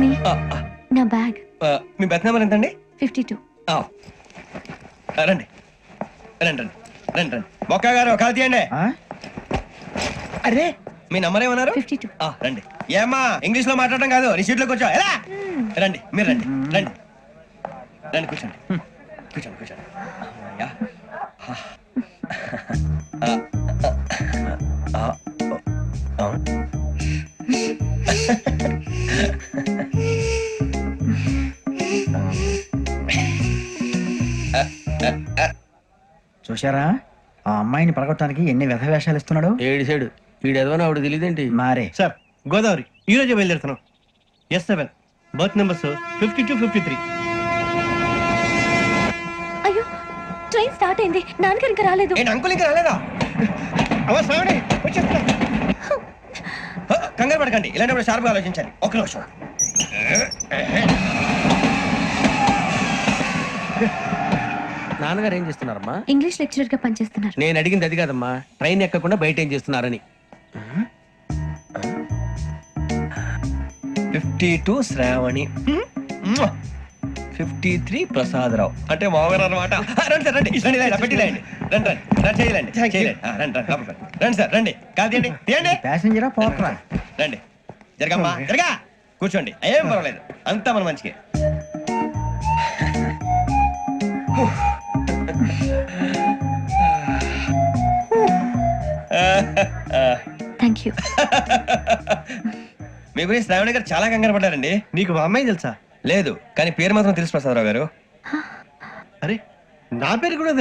మీ నా బ్యాగ్ మీ berth number ఎంతండి? 52. రండి రండి రండి రండి రండి మొక్క గారు కాల్ తీయండి. అరే మీ నంబర్ ఏమన్నారు? 52. రండి. ఏమ్మా ఇంగ్లీష్ లో మాట్లాడడం కాదు, నీ సీట్లో కూర్చో. ఎలా రండి, మీరు రండి రండి రండి కూర్చోండి కూర్చోండి కూర్చోండి. అమ్మయ్యా. చూశారా ఆ అమ్మాయిని పడగొట్టడానికి ఎన్ని వ్యధ వేషాలు ఇస్తున్నాడు. ఏడు సైడు వీడెదవని ఆవిడ తెలియదేంటి? మారే సార్ గోదావరి ఈ రోజే బయలుదేరుతున్నాం. S7 berth numbers 52, 53. అయ్యో ట్రైన్ స్టార్ట్ అయింది, నాన్నగారు ఇంకా రాలేదు. ఏంటి అంకుల్ ఇంకా రాలేదా? కంగారు పడకండి, ఇలాంటప్పుడు షార్ప్గా ఆలోచించండి. ఒక్క నిమిషం. నాన్నగారు ఏం చేస్తున్నారమ్మా? ఇంగ్లీష్ లెక్చరర్ గా పనిచేస్తున్నారు. నేను అడిగింది అది కాదమ్మా, ట్రైన్ ఎక్కకుండా బయట ఏం చేస్తున్నారని. 52 శ్రావణి, 53 ప్రసాదరావు అంటే మామగారు అనమాట. రండి సార్ రండి రండి, ఇలా పెట్టిలేండి. రండి రండి రండి చేయలేండి చేయలేండి. రండి రండి లోపలికి రండి. రండి సార్ రండి, కాదు తీయండి తీయండి. ప్యాసింజరా పోట్రా. రండి జరగమ్మా జరగా, కూర్చోండి. ఏం పర్వాలేదు, అంతా మన మంచికి. Thank you. మీ గురించి శ్రావణి గారు చాలా కంగారు పడ్డారండి. నీకు మా అమ్మాయి తెలుసా? లేదు, కానీ పేరు మాత్రం తెలుసు ప్రసాదరావు గారు. అరే నా పేరు కూడా తెలుసు.